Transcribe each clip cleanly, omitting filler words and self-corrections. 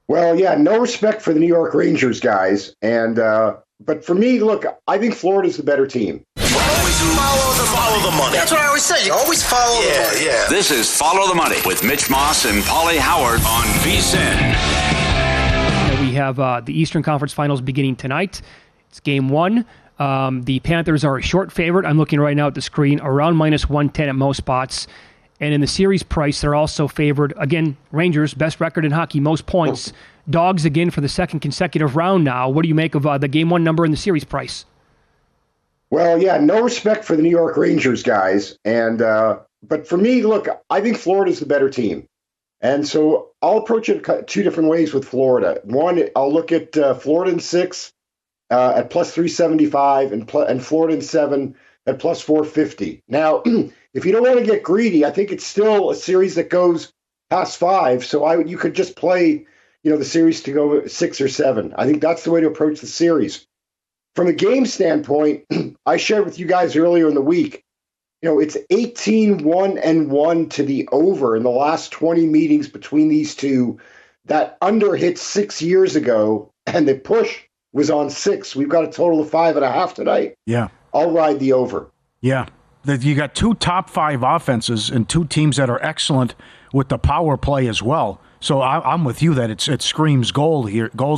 Well, yeah, no respect for the New York Rangers, guys. But for me, look, I think Florida's the better team. Always follow the money. That's what I always say. You always follow the money. Yeah. This is Follow the Money with Mitch Moss and Paulie Howard on VSiN. We have the Eastern Conference Finals beginning tonight. It's game one. The Panthers are a short favorite. I'm looking right now at the screen, around minus 110 at most spots. And in the series price, they're also favored. Again, Rangers, best record in hockey, most points. Dogs again for the second consecutive round now. What do you make of the game one number in the series price? Well, yeah, no respect for the New York Rangers, guys. But for me, look, I think Florida's the better team. And so I'll approach it two different ways with Florida. One, I'll look at Florida in 6 at plus 375 and Florida in 7 at plus 450. Now, if you don't want to get greedy, I think it's still a series that goes past 5. So you could just play, the series to go 6 or 7. I think that's the way to approach the series. From a game standpoint, I shared with you guys earlier in the week, it's 18-1-1 to the over in the last 20 meetings between these two. That under hit 6 years ago, and the push was on 6. We've got a total of 5.5 tonight. Yeah. I'll ride the over. Yeah. You got 2 top 5 offenses and 2 teams that are excellent with the power play as well. So I'm with you that it screams goals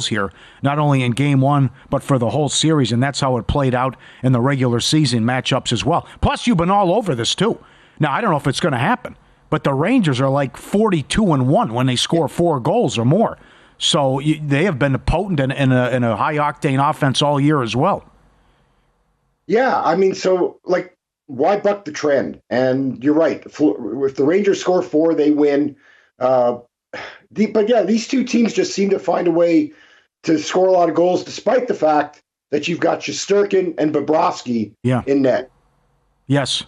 here, not only in game one, but for the whole series. And that's how it played out in the regular season matchups as well. Plus, you've been all over this too. Now, I don't know if it's going to happen, but the Rangers are like 42-1 when they score 4 goals or more. So they have been potent in a high-octane offense all year as well. Yeah, I mean, why buck the trend? And you're right. If the Rangers score 4, they win. But yeah, these two teams just seem to find a way to score a lot of goals, despite the fact that you've got Shesterkin and Bobrovsky in net. Yes.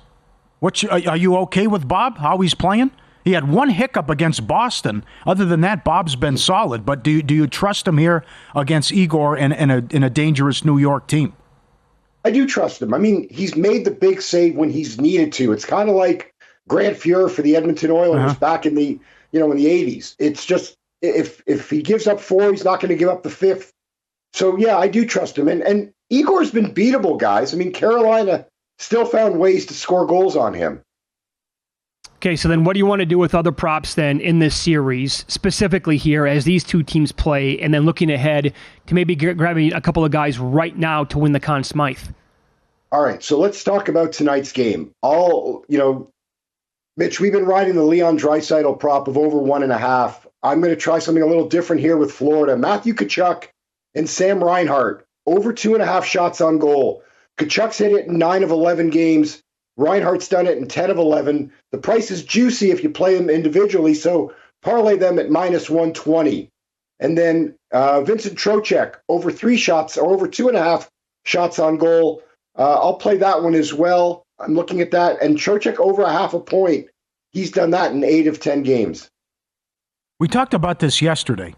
Are you okay with Bob, how he's playing? He had one hiccup against Boston. Other than that, Bob's been solid. But do you trust him here against Igor in a dangerous New York team? I do trust him. I mean, he's made the big save when he's needed to. It's kind of like Grant Fuhr for the Edmonton Oilers back in the in the 80s. It's just if he gives up 4, he's not going to give up the 5th. So yeah, I do trust him. And Igor's been beatable, guys. I mean, Carolina still found ways to score goals on him. Okay, so then what do you want to do with other props then in this series, specifically here as these two teams play, and then looking ahead to maybe grabbing a couple of guys right now to win the Conn Smythe? All right, so let's talk about tonight's game. Mitch, we've been riding the Leon Draisaitl prop of over 1.5. I'm going to try something a little different here with Florida. Matthew Tkachuk and Sam Reinhart, over 2.5 shots on goal. Tkachuk's hit it in 9 of 11 games. Reinhardt's done it in 10 of 11. The price is juicy if you play them individually, so parlay them at minus 120. And then Vincent Trocheck, over 3 shots or over 2.5 shots on goal. I'll play that one as well. I'm looking at that. And Trocheck over 0.5 point. He's done that in 8 of 10 games. We talked about this yesterday.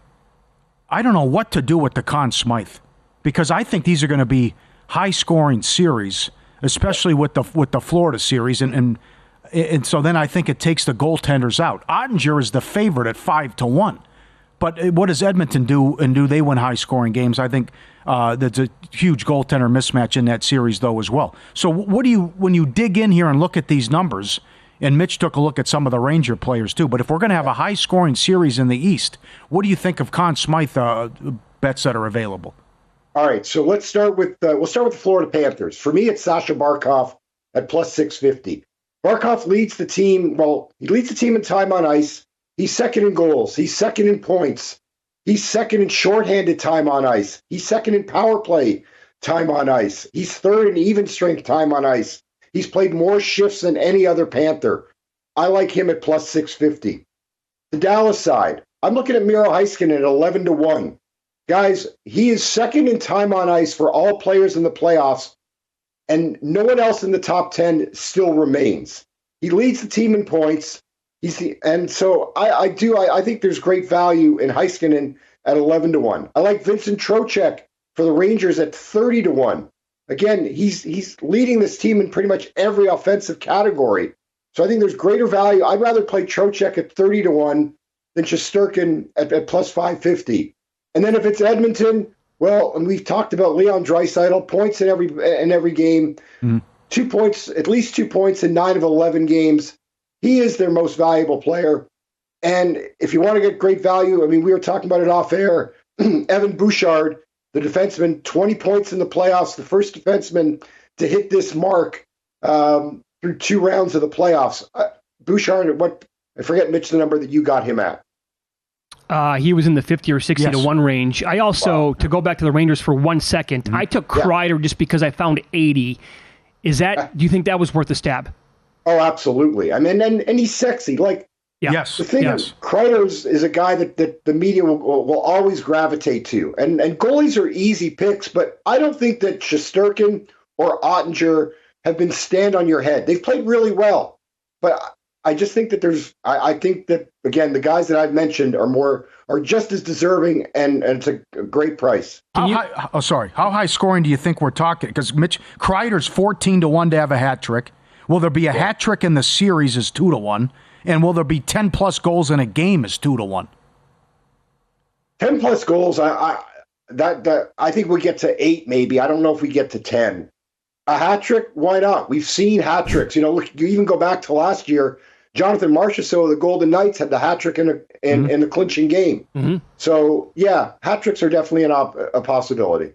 I don't know what to do with the Conn Smythe because I think these are going to be high-scoring series, especially with the Florida series, and so then I think it takes the goaltenders out. Ottinger is the favorite at 5-1, but what does Edmonton do? And do they win high-scoring games? I think there's a huge goaltender mismatch in that series, though, as well. So when you dig in here and look at these numbers, and Mitch took a look at some of the Ranger players too, but if we're going to have a high-scoring series in the East, what do you think of Conn Smythe bets that are available? All right, so let's start with the Florida Panthers. For me, it's Sasha Barkov at plus 650. Barkov leads the team. Well, he leads the team in time on ice. He's second in goals. He's second in points. He's second in shorthanded time on ice. He's second in power play time on ice. He's third in even strength time on ice. He's played more shifts than any other Panther. I like him at plus 650. The Dallas side, I'm looking at Miro Heiskanen at 11-1. Guys, he is second in time on ice for all players in the playoffs, and no one else in the top 10 still remains. He leads the team in points. So I think there's great value in Heiskanen at 11-1. I like Vincent Trocheck for the Rangers at 30-1. Again, he's leading this team in pretty much every offensive category. So I think there's greater value. I'd rather play Trocheck at 30-1 than Shesterkin at plus 550. And then if it's Edmonton, well, and we've talked about Leon Draisaitl, points in every game, 2 points, at least 2 points in 9 of 11 games. He is their most valuable player. And if you want to get great value, I mean, we were talking about it off air. Evan Bouchard, the defenseman, 20 points in the playoffs, the first defenseman to hit this mark through 2 rounds of the playoffs. Bouchard, I forget, Mitch, the number that you got him at. He was in the 50 or 60 to 1 range. I also, to go back to the Rangers for 1 second, I took Kreider just because I found 80. Do you think that was worth a stab? Oh, absolutely. I mean, and he's sexy. Like, Yes. the thing is, Kreider is a guy that the media will always gravitate to. And goalies are easy picks, but I don't think that Shesterkin or Ottinger have been stand on your head. They've played really well. But I just think that I think that, again, the guys that I've mentioned are just as deserving, and it's a great price. How high scoring do you think we're talking? Because Mitch, Kreider's 14 to 1 to have a hat trick. Will there be a hat trick in the series as 2 to 1? And will there be 10 plus goals in a game as 2 to 1? 10 plus goals, I think we get to 8 maybe. I don't know if we get to 10. A hat trick, why not? We've seen hat tricks. Look, you even go back to last year. Jonathan Marchessault of the Golden Knights had the hat trick in the clinching game. So, yeah, hat tricks are definitely a possibility.